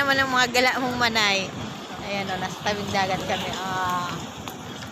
naman ang mga gala mong manay. Ayan o, nasa tabing dagat kami.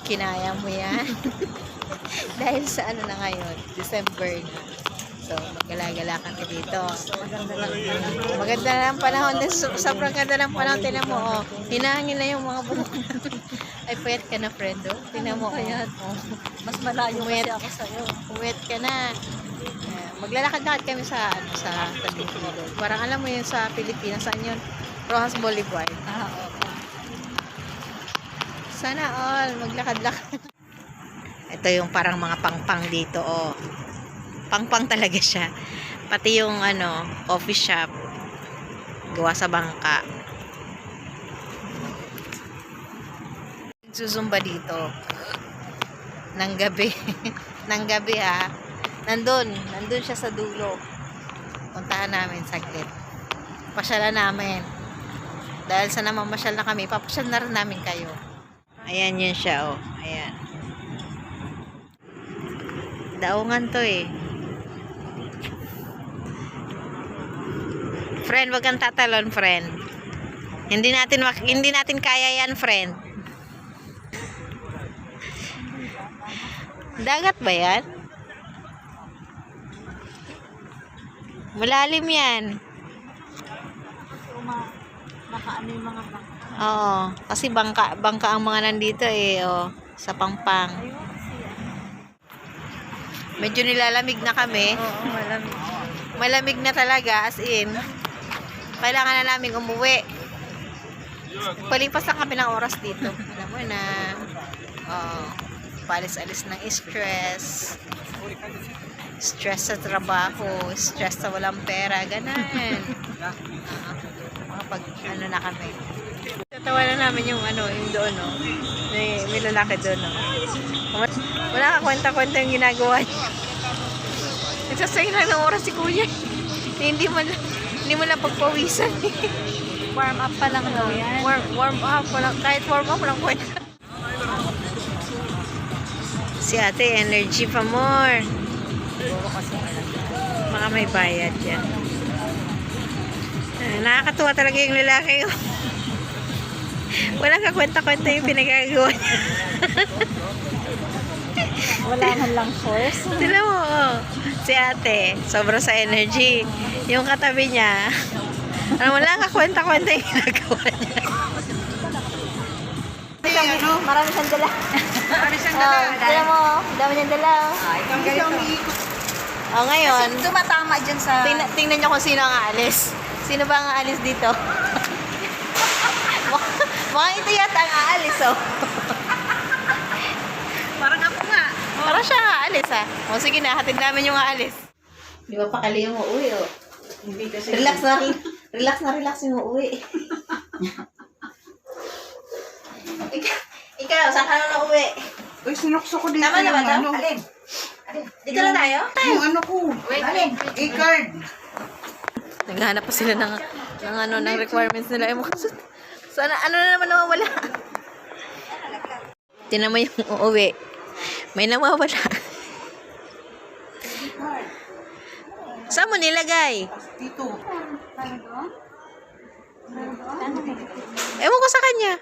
Kinaya mo yan. Dahil sa ano na ngayon, December na. So, magala-gala kami dito. Maganda na ang panahon. Sobrang ganda ng panahon. Tinan mo, oh. Hinahangin na yung mga buhok namin. Ay, puyat ka na, friend, oh. Tinan mo, kaya. Oh. Mas malayo kasi ako sa'yo. Puyat ka na. Maglalakad-lakad kami sa tabing ilog. Parang alam mo yun sa Pilipinas. Saan yun? Rojas Boulevard. Oo. Sana all. Maglakad-lakad. Ito yung parang mga pangpang dito, oh. Pangpang talaga siya. Pati yung coffee shop gawa sa bangka. Susumba dito ng gabi. Ng gabi ha. Nandun siya sa dulo. Puntahan namin saglit. Pasyalan namin. Dahil sa namamasyal na kami, papasyal na rin namin kayo. Ayan yun siya, oh. Ayan. Daungan to eh. Friend, wag kang tatalon, friend. Hindi natin kaya yan, friend. Dagat ba yan? Malalim yan. Nakaano yung mga bangka. Oo, kasi bangka ang mga nandito eh, oh, sa pangpang. Medyo nilalamig na kami. Oo, malamig. Malamig na talaga, as in. Kailangan na namin umuwi. Palipas lang kami ng oras dito. Alam mo na, palis-alis ng stress. Stress sa trabaho, stress sa walang pera, ganun. Pag na kami. Tatawa na namin yung yung doon, no? May lalaki doon, no? Wala ka kwenta-kwenta yung ginagawa niya. Nagsasayang lang ng oras si kuya. Hindi mo lang pagpawisan. Warm up pa lang daw yan. Warm up. Kahit warm up, walang kwenta. Si ate, energy pa more. Baka may bayad yan. Nakakatuwa talaga yung lalaki. Walang kakwenta-kwenta yung pinagagawa niya. Wala man lang force. Sila mo, si ate, sobra sa energy. Yung katabi niya, wala kakwenta-kwenta yung ginagawa niya. Marami siyang dala. Marami siyang dala. Dala mo, dami niyang dala. Ikaw ganito. Ngayon, Kasi tumatama dyan sa... tingnan niyo kung sino ang aalis. Sino ba ang aalis dito? Mukhang ito yata ang aalis, oh. Parang ako nga. Parang siya ang aalis, ha? O sige na, hatid namin yung aalis. Di ba pakali yung uuwi, oh. Hindi kasi. Relax yung uuwi. Ikaw, saan ka na uuwi? Uy, sinukso ko dito. Tama na ba ito? Ano. Alin? Dito na tayo? Yung ano ko. Alin? E-card. Naghahanap pa sila ng requirements nila. Sana, ano na naman nawawala? Tinan mo yung uuwi. May nawawala. Saan mo nilagay? Dito. Ewan ko sa kanya.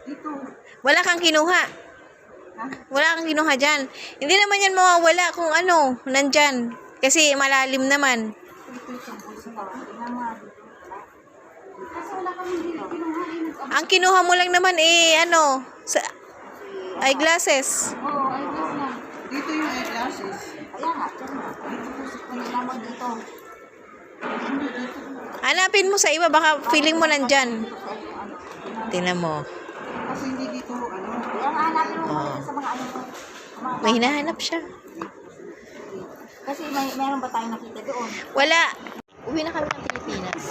Dito. Wala kang kinuha. Wala kang kinuha dyan. Hindi naman yan mawawala kung nandyan. Kasi malalim naman. Ang kinuha mo lang naman sa eyeglasses. Oo, eyeglass na. Dito yung eyeglasses. Kaya nga, dyan na. Dito po sa kanila mo dito. Hanapin mo sa iba, baka feeling mo nandyan. Tingnan mo. Kasi hindi dito ano. Kaya nga hanapin mo dito sa mga ano ko. May hinahanap siya. Kasi meron ba tayong nakita doon? Wala. Uwi na kami ng Pilipinas.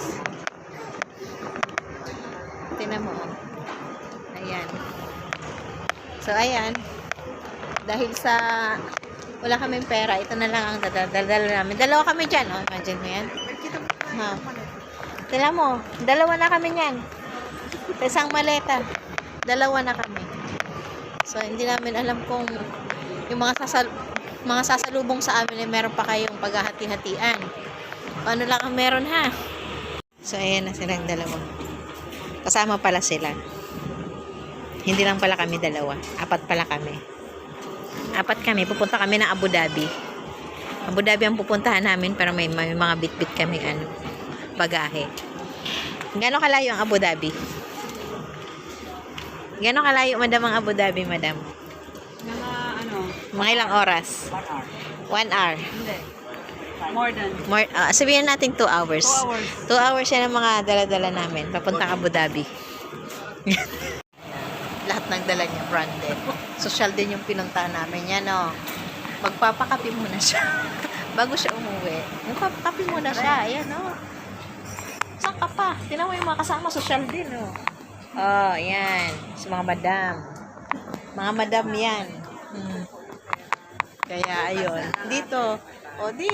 Tingnan mo. Ayan. So, ayan. Dahil sa wala kaming pera, ito na lang ang dadala namin. Dalawa kami dyan. Imagine mo yan. Tingnan mo. Dalawa na kami yan. Sa isang maleta. Dalawa na kami. So, hindi namin alam kung yung mga sasalubong sa amin ay meron pa kayong paghahati-hatian. Ano lang ang meron, ha? So, ayan na silang dalawa. Kasama pala sila. Hindi lang pala kami dalawa. 4 pala kami. 4 kami. Pupunta kami ng Abu Dhabi. Abu Dhabi ang pupuntahan namin pero may mga bit-bit kami bagahe. Gano'ng kalayo ang Abu Dhabi? Gano'ng kalayo, madam, ang Abu Dhabi, madam? Mga ano, Mga ilang oras? 1 hour. hindi. More than. Sabihin natin 2 hours. 2 hours. 2 hours yan ang mga dala-dala namin. Papunta Abu Dhabi. Lahat ng dala niya branded. Social din yung pinuntahan namin. Yan, oh. Magpapakapi muna siya. Bago siya umuwi. Magpapakapi muna siya. Ayan, oh. Saan ka pa? Tinan mo yung mga kasama. Social din, oh. Oh, yan. Sa mga madam. Mga madam yan. Kaya, ayun. Dito, o di,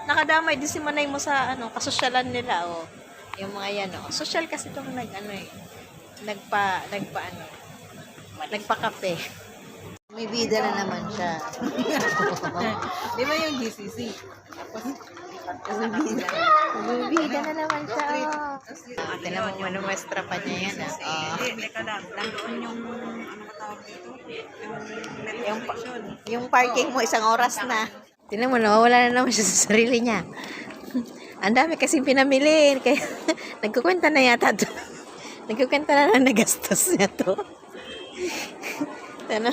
nakadamay din si Manay mo sa, kasosyalan nila, o. Yung mga yan, o. Social kasi itong nagpakape. May bida na naman siya. Di ba yung GCC? May bida na naman siya, o. Ate naman manumestra pa niya yan, o. Teka lang. Nandoon yung, ano katawag dito? Yung parking mo, 1 oras na. Tinan mo, nawawala na naman siya sa sarili niya. Ang dami kasing pinamili. Kaya, nagkukwenta na yata to. Nagkukwenta na nagastos niya to. Ano?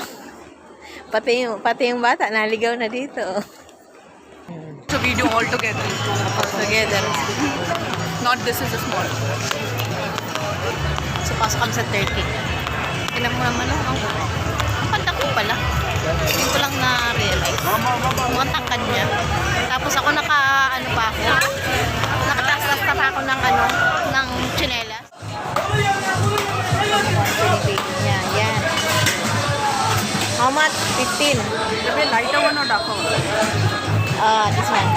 Pati yung bata, naligaw na dito. So video all together. Together. Not this is a small. So, pasok kami sa 30. Tinan mo naman, ang panda ko pala. Hindi ko lang na-realize. Mukhang tangkad niya. Tapos ako nakataas pa ako ng tsinelas. Pinipigil niya. Yan. How much? 15. Sabi, lighter one or darker one? This one.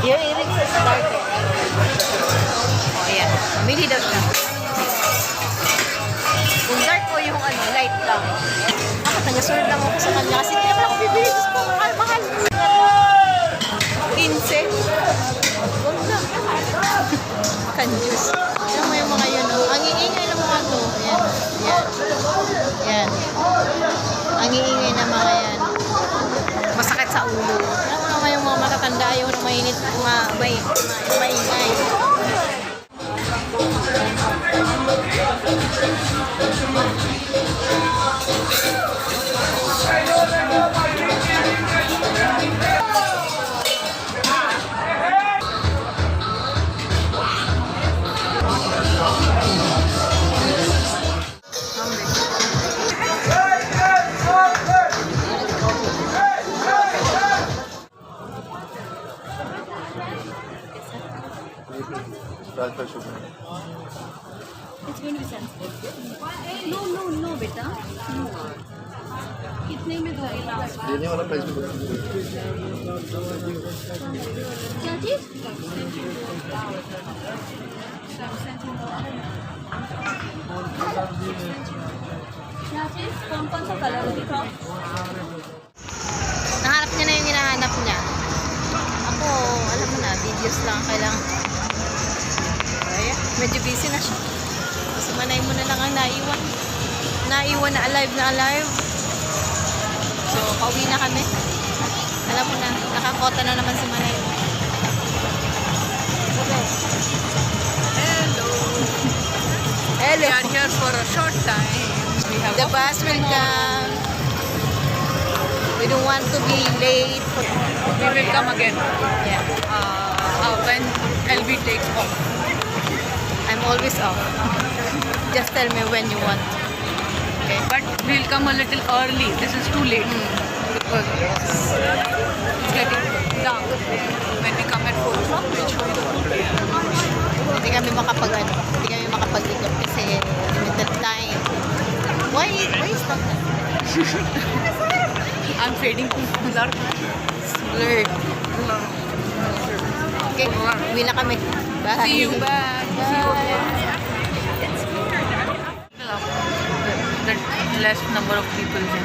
Your earrings is darker. Oh, yan. Mili daw siya. Kung dark ko yung light lang. Ako, taga-serve lang ako sa kanya. Kasi hindi naman ako bibili. Diyos ko, mahal. 15. Huwag na. Kanjus. Alam mo yung mga yun, oh. Ang iingay ng mga to. Yan. Yan. Yan. Ang iingay ng mga yan. Masakit sa ulo. Alam mo naman yung mga matatanda, yung mainit, maingay. It's going to be sensitive. No, बेटा. कितने में दोगे लास्ट? देने वाला प्राइस भी क्या चीज? क्या चीज? कौन सा कलर दिखाओ? Nahanap niya na yung hinahanap niya. Ako, alam mo na, videos lang kailangan. Ayan, medyo busy na siya. Kasi Manay mo na lang ang naiwan. Naiwan na alive. So, pauwi na kami. Alam mo na, nakakota na naman si Manay mo. Hello. We are here for a short time. We have The bus will come. We don't want to be late. We will come again Yeah. when LB takes off. I'm always off. Just tell me when you want. Okay? But we'll come a little early. This is too late. Because it's getting dark. When we come at 4 o'clock, we'll show you the food. Hindi kami makapag-ikot kasi limited time. Why is that? I'm fading to blur. Blurred. Okay, uwi na kami. Bye. See you back. The less number of people then.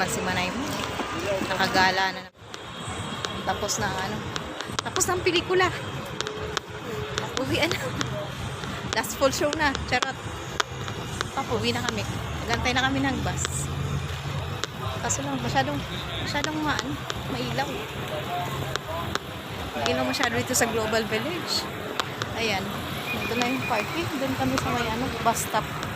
naman si Manay mo. Nakagala na. Tapos na ano. Tapos na ang pelikula. Uwi na. Last full show na. Charot. Uwi na kami. Gantay na kami ng bus. Kaso lang, masyadong mailaw. Mailaw masyado dito sa Global Village. Ayan. Ito na yung parking. Doon kami sa may bus stop.